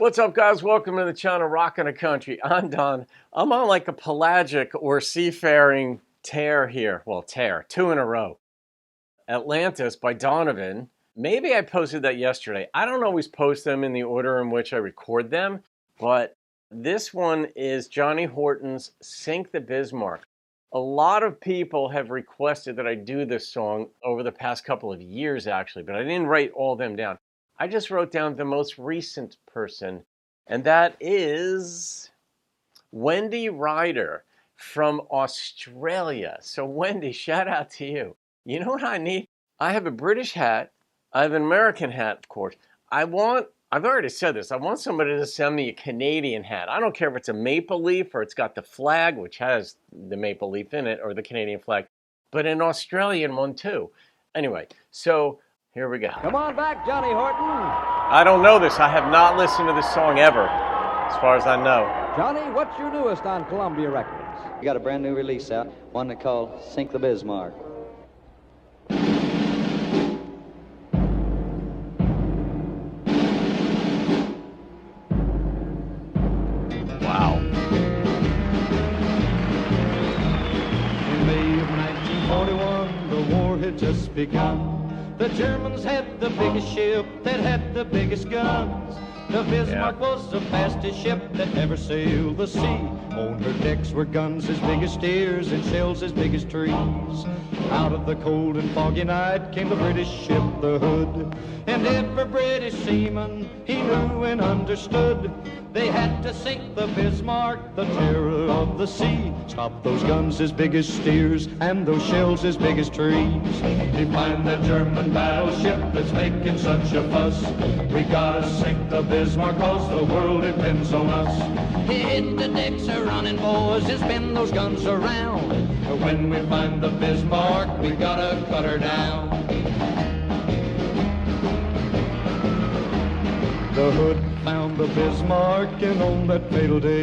What's up, guys? Welcome to the channel Rockin' the Country. I'm Don. I'm on like a pelagic or seafaring tear here. Well, tear, two in a row. Atlantis by Donovan. Maybe I posted that yesterday. I don't always post them in the order in which I record them, but this one is Johnny Horton's Sink the Bismarck. A lot of people have requested that I do this song over the past couple of years, actually, but I didn't write all of them down. I just wrote down the most recent person, and that is Wendy Ryder from Australia. So Wendy, shout out to you. You know what I need? I have a British hat. I have an American hat, of course. I've already said this, I want somebody to send me a Canadian hat. I don't care if it's a maple leaf or it's got the flag, which has the maple leaf in it, or the Canadian flag, but an Australian one too. Anyway, so here we go. Come on back, Johnny Horton. I don't know this. I have not listened to this song ever, as far as I know. Johnny, what's your newest on Columbia Records? We got a brand new release out, one called Sink the Bismarck. Wow. In May of 1941, the war had just begun. The Germans had the biggest ship that had the biggest guns. The Bismarck was the fastest ship that ever sailed the sea. On her decks were guns as big as steers and shells as big as trees. Out of the cold and foggy night came the British ship, the Hood. And every British seaman, he knew and understood. They had to sink the Bismarck, the terror of the sea. Stop those guns as big as steers and those shells as big as trees. They find that German battleship that's making such a fuss. We gotta sink the Bismarck, cause the world depends on us. Hit the decks are running, boys, and spin those guns around. When we find the Bismarck, we gotta cut her down. The Hood found the Bismarck, and on that fatal day,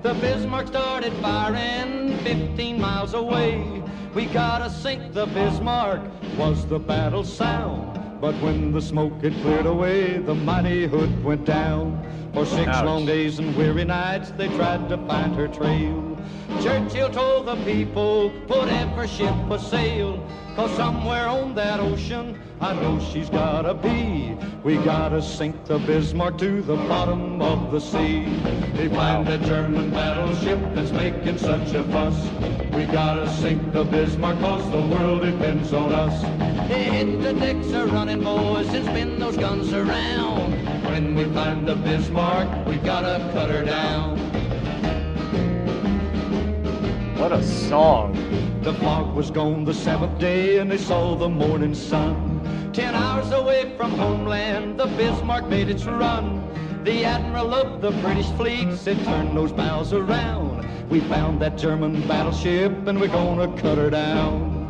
the Bismarck started firing 15 miles away. We gotta sink the Bismarck, was the battle sound. But when the smoke had cleared away, the mighty Hood went down. For 6 long days and weary nights, they tried to find her trail. Churchill told the people, put every ship a sail, cause somewhere on that ocean, I know she's gotta be. We gotta sink the Bismarck to the bottom of the sea. They find a German battleship that's making such a fuss. We gotta sink the Bismarck, cause the world depends on us. Hit the decks are running, boys, and spin those guns around. When we find the Bismarck, we gotta cut her down. What a song. The fog was gone the 7th day and they saw the morning sun. 10 hours away from homeland, the Bismarck made its run. The admiral of the British fleet said, turn those bows around. We found that German battleship and we're gonna cut her down.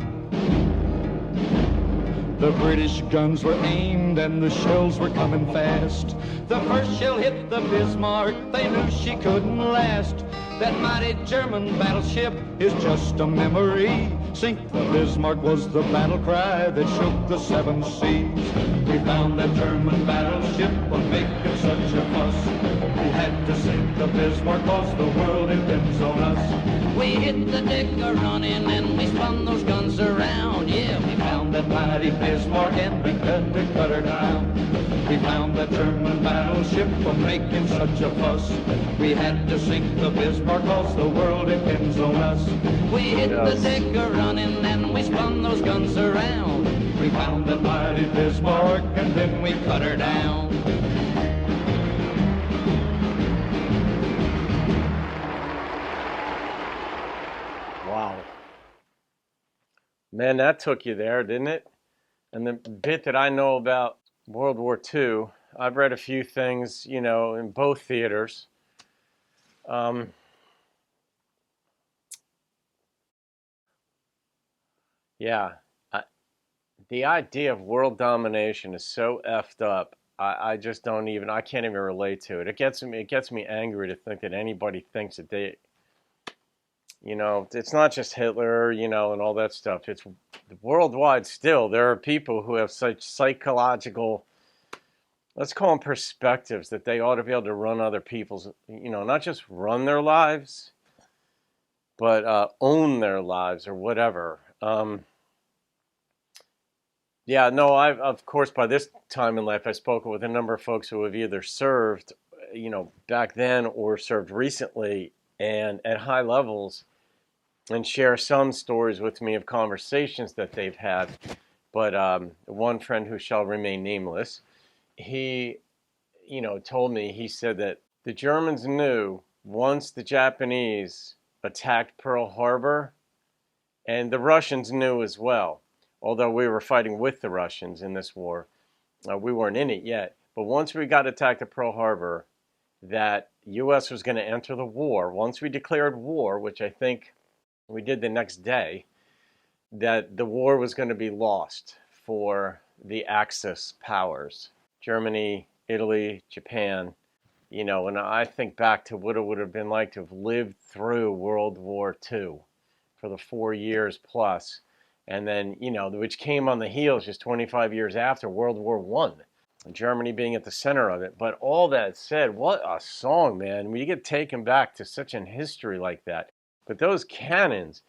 The British guns were aimed and the shells were coming fast. The first shell hit the Bismarck, they knew she couldn't last. That mighty German battleship is just a memory. Sink the Bismarck was the battle cry that shook the 7 seas. We found that German battleship was making such a fuss. We had to sink the Bismarck cause the world depends on us. We hit the deck a-running and we spun those guns around. Yeah, we found that mighty Bismarck and we had to cut her down. We found that German battleship was making such a fuss. We had to sink the Bismarck cause the world depends on us. We hit the deck a-running and we spun those guns around. We found that mighty Bismarck and then we cut her down. Wow. Man, that took you there, didn't it? And the bit that I know about World War II, I've read a few things, you know, in both theaters. Yeah, the idea of world domination is so effed up. I just don't even, I can't even relate to it. It gets me angry to think that anybody thinks that they, you know, it's not just Hitler, you know, and all that stuff. It's worldwide still. There are people who have such psychological let's call them perspectives, that they ought to be able to run other people's, not just run their lives, but own their lives or whatever. Yeah, no, I've, of course, by this time in life, I've spoken with a number of folks who have either served, back then or served recently and at high levels, and share some stories with me of conversations that they've had. But one friend who shall remain nameless, he, told me, he said that the Germans knew once the Japanese attacked Pearl Harbor, and the Russians knew as well, although we were fighting with the Russians in this war. We weren't in it yet. But once we got attacked at Pearl Harbor, that U.S. was going to enter the war. Once we declared war, which I think we did the next day, that the war was going to be lost for the Axis powers, Germany, Italy, Japan, and I think back to what it would have been like to have lived through World War II for the 4 years plus, and then, which came on the heels just 25 years after World War I, Germany being at the center of it. But all that said, what a song, man. When you get taken back to such an history like that. But those cannons,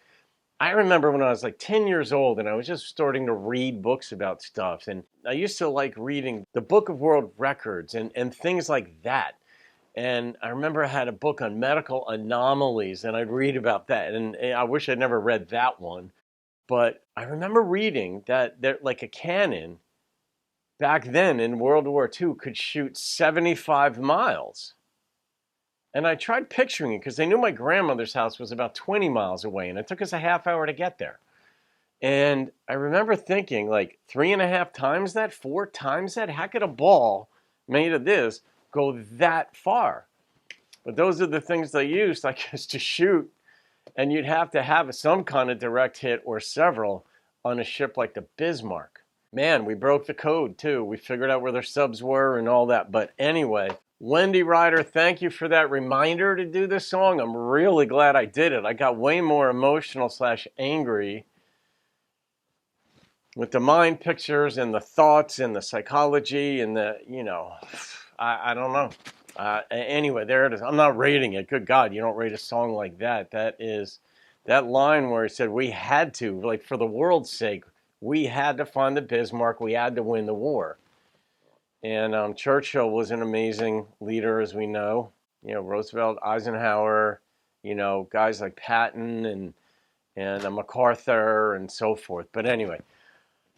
I remember when I was like 10 years old and I was just starting to read books about stuff. And I used to like reading the Book of World Records and things like that. And I remember I had a book on medical anomalies and I'd read about that. And I wish I'd never read that one. But I remember reading that there, like a cannon back then in World War II could shoot 75 miles. And I tried picturing it because they knew my grandmother's house was about 20 miles away, and it took us a half hour to get there. And I remember thinking, like, 3.5 times that, 4 times that? How could a ball made of this go that far? But those are the things they used, I guess, to shoot. And you'd have to have some kind of direct hit or several on a ship like the Bismarck. Man, we broke the code, too. We figured out where their subs were and all that. But anyway, Wendy Ryder, thank you for that reminder to do this song. I'm really glad I did it. I got way more emotional / angry with the mind pictures and the thoughts and the psychology and the, I don't know. Anyway, there it is. I'm not rating it. Good God, you don't rate a song like that. That is that line where he said we had to, like for the world's sake, we had to find the Bismarck. We had to win the war. And Churchill was an amazing leader, as we know. Roosevelt, Eisenhower, guys like Patton and MacArthur and so forth. But anyway,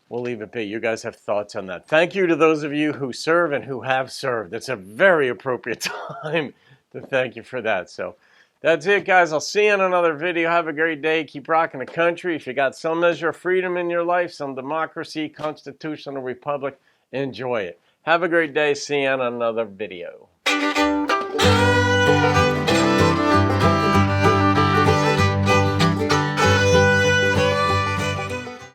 we'll leave it be. You guys have thoughts on that. Thank you to those of you who serve and who have served. It's a very appropriate time to thank you for that. So that's it, guys. I'll see you in another video. Have a great day. Keep rocking the country. If you got some measure of freedom in your life, some democracy, constitutional republic, enjoy it. Have a great day. See you on another video.